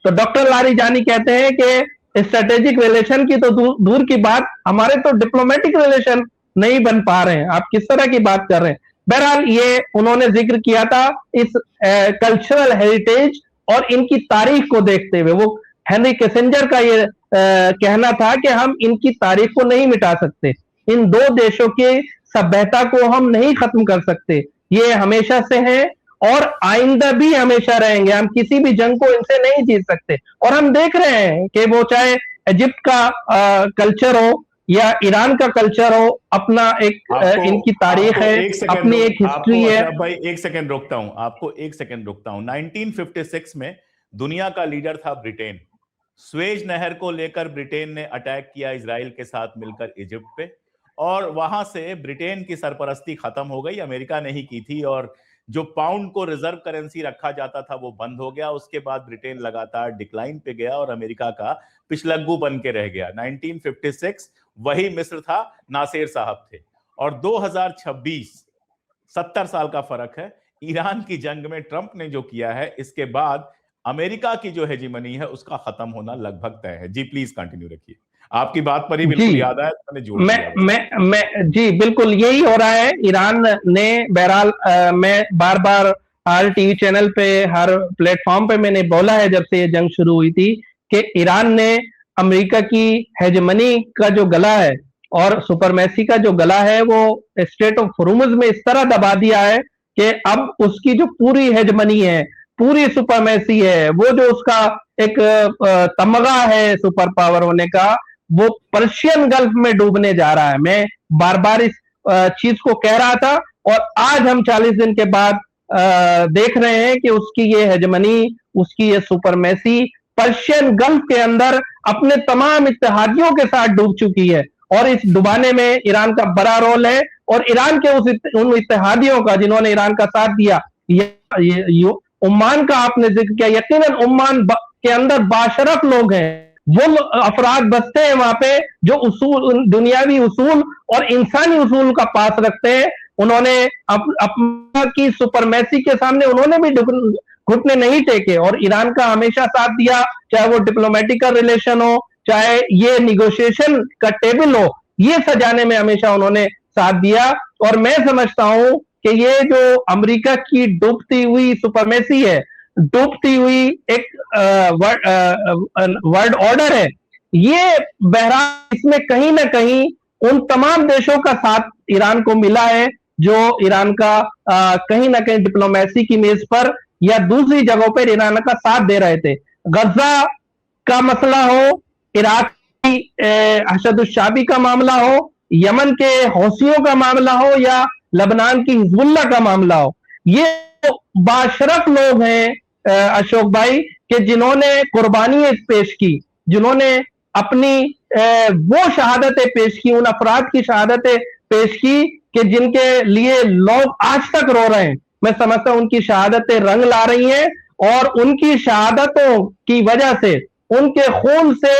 तो डॉक्टर लारिजानी कहते हैं कि स्ट्रेटेजिक रिलेशन की तो दूर की बात, हमारे तो डिप्लोमेटिक रिलेशन नहीं बन पा रहे हैं, आप किस तरह की बात कर रहे हैं। बहरहाल ये उन्होंने जिक्र किया था इस कल्चरल हेरिटेज और इनकी तारीख को देखते हुए। वो हेनरी किसिंजर का ये कहना था कि हम इनकी तारीख को नहीं मिटा सकते, इन 2 देशों की सभ्यता को हम नहीं खत्म कर सकते, ये हमेशा से है और आइंदा भी हमेशा रहेंगे। हम किसी भी जंग को इनसे नहीं जीत सकते। और हम देख रहे हैं कि वो चाहे इजिप्ट का कल्चर हो या ईरान का कल्चर हो, अपना एक इनकी तारीख है, अपनी एक हिस्ट्री है। भाई एक सेकंड रोकता हूं आपको, 1 सेकंड रोकता हूं। 1956 में दुनिया का लीडर था ब्रिटेन। स्वेज नहर को लेकर ब्रिटेन ने अटैक किया इजराइल के साथ मिलकर इजिप्ट पे, और वहां से ब्रिटेन की सरपरस्ती खत्म हो गई, अमेरिका ने ही की थी, और जो पाउंड को रिजर्व करेंसी रखा जाता था वो बंद हो गया। उसके बाद ब्रिटेन लगातार डिक्लाइन पे गया और अमेरिका का पिछलग्गू बन के रह गया। 1956 वही मिस्र था, नासिर साहब थे, और 2026 70 साल का फर्क है। ईरान की जंग में ट्रंप ने जो किया है, इसके बाद अमेरिका की जो हेजीमनी है उसका खत्म होना लगभग तय है। जी प्लीज कंटिन्यू रखिए, आपकी बात पर ही बिल्कुल याद आया तो मैंने जोड़ दिया। मैं जी बिल्कुल यही हो रहा है। ईरान ने बहरहाल मैं बार बार हर टीवी चैनल पे, हर प्लेटफॉर्म पे मैंने बोला है जब से ये जंग शुरू हुई थी कि ईरान ने अमेरिका की हेजमनी का जो गला है और सुपरमेसी का जो गला है वो स्टेट ऑफ होर्मुज में इस तरह दबा दिया है कि अब उसकी जो पूरी हेजमनी है, पूरी सुपरमेसी है, वो जो उसका एक तमगा है सुपर पावर होने का, वो पर्शियन गल्फ में डूबने जा रहा है। मैं बार बार इस चीज को कह रहा था और आज हम 40 दिन के बाद देख रहे हैं कि उसकी ये हेजमनी, उसकी ये सुपरमेसी पर्शियन गल्फ के अंदर अपने तमाम इत्तेहादियों के साथ डूब चुकी है और इस डुबाने में ईरान का बड़ा रोल है। और ईरान के उन इत्तेहादियों का जिन्होंने ईरान का साथ दिया, ओमान का आपने जिक्र किया, यकीनन ओमान के अंदर बाशरफ लोग हैं, वो अफराद बसते हैं वहां पे जो उसूल, दुनियावी उसूल और इंसानी उसूल का पास रखते हैं। उन्होंने अपना की सुपरमेसी के सामने उन्होंने भी घुटने नहीं टेके और ईरान का हमेशा साथ दिया, चाहे वो डिप्लोमेटिकल रिलेशन हो, चाहे ये निगोशिएशन का टेबल हो, ये सजाने में हमेशा उन्होंने साथ दिया। और मैं समझता हूं कि ये जो अमेरिका की डूबती हुई सुपरमेसी है, डूबती हुई एक वर्ल्ड ऑर्डर है, ये बहरहाल इसमें कहीं ना कहीं उन तमाम देशों का साथ ईरान को मिला है जो ईरान का कहीं ना कहीं डिप्लोमेसी की मेज पर या दूसरी जगहों पर ईरान का साथ दे रहे थे। गजा का मसला हो, इराक की अशदुश्शाबी का मामला हो, यमन के हौसियों का मामला हो या लबनान की हिजबुल्लाह का मामला हो, ये बाशरफ लोग हैं अशोक भाई कि जिन्होंने कुर्बानी पेश की, जिन्होंने अपनी वो शहादतें पेश की, उन अफराद की शहादतें पेश की कि जिनके लिए लोग आज तक रो रहे हैं। मैं समझता हूं उनकी शहादतें रंग ला रही हैं और उनकी शहादतों की वजह से, उनके खून से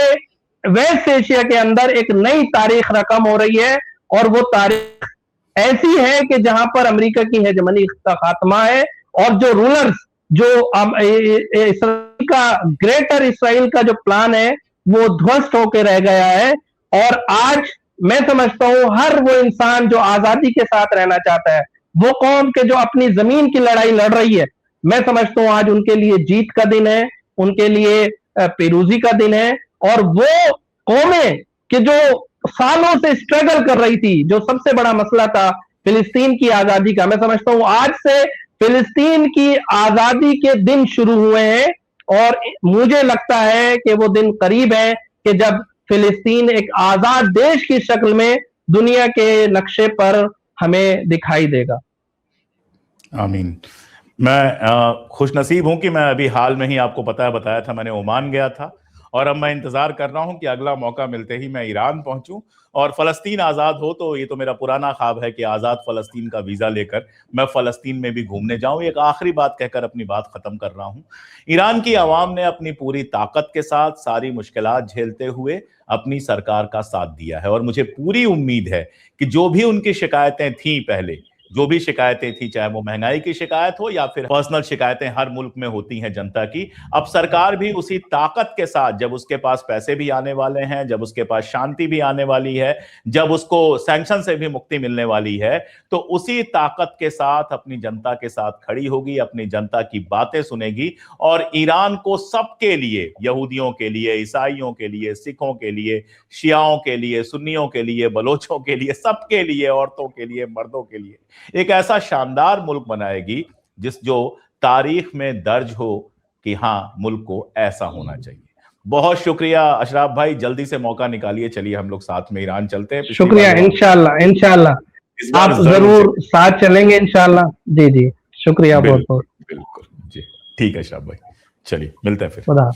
वेस्ट एशिया के अंदर एक नई तारीख रकम हो रही है और वो तारीख ऐसी है कि जहां पर अमेरिका की हेजमनी का खात्मा है और जो रूलर्स, जो इसराइल का, ग्रेटर इसराइल का जो प्लान है वो ध्वस्त होकर रह गया है। और आज मैं समझता हूं हर वो इंसान जो आजादी के साथ रहना चाहता है, वो कौम के जो अपनी जमीन की लड़ाई लड़ रही है, मैं समझता हूं आज उनके लिए जीत का दिन है, उनके लिए पेरूजी का दिन है। और वो कौमें कि जो सालों से स्ट्रगल कर रही थी, जो सबसे बड़ा मसला था फिलिस्तीन की आजादी का, मैं समझता हूं आज से फिलिस्तीन की आजादी के दिन शुरू हुए हैं और मुझे लगता है कि वो दिन करीब है कि जब फिलिस्तीन एक आजाद देश की शक्ल में दुनिया के नक्शे पर हमें दिखाई देगा। आमीन। मैं खुशनसीब हूं कि मैं अभी हाल में ही, आपको बताया था, मैंने ओमान गया था और अब मैं इंतजार कर रहा हूं कि अगला मौका मिलते ही मैं ईरान पहुंचूं और फलस्तीन आजाद हो तो ये तो मेरा पुराना ख्वाब है कि आजाद फलस्तीन का वीजा लेकर मैं फलस्तीन में भी घूमने जाऊं। एक आखिरी बात कहकर अपनी बात खत्म कर रहा हूं। ईरान की आवाम ने अपनी पूरी ताकत के साथ, सारी मुश्किलात झेलते हुए अपनी सरकार का साथ दिया है और मुझे पूरी उम्मीद है कि जो भी उनकी शिकायतें थी पहले, जो भी शिकायतें थी, चाहे वो महंगाई की शिकायत हो या फिर पर्सनल शिकायतें हर मुल्क में होती हैं जनता की, अब सरकार भी उसी ताकत के साथ, जब उसके पास पैसे भी आने वाले हैं, जब उसके पास शांति भी आने वाली है, जब उसको सैंक्शन से भी मुक्ति मिलने वाली है, तो उसी ताकत के साथ अपनी जनता के साथ खड़ी होगी, अपनी जनता की बातें सुनेगी और ईरान को सबके लिए, यहूदियों के लिए, ईसाइयों के लिए, सिखों के लिए, शियाओं के लिए, सुन्नियों के लिए, बलोचों के लिए, सबके लिए, औरतों के लिए, मर्दों के लिए एक ऐसा शानदार मुल्क बनाएगी जो तारीख में दर्ज हो कि हां, मुल्क को ऐसा होना चाहिए। बहुत शुक्रिया अशराफ भाई, जल्दी से मौका निकालिए, चलिए हम लोग साथ में ईरान चलते हैं। शुक्रिया, इंशाल्लाह आप जरूर साथ चलेंगे इंशाल्लाह। जी शुक्रिया बहुत बहुत। बिल्कुल जी, ठीक है अशराफ भाई, चलिए मिलते हैं फिर। खुदा।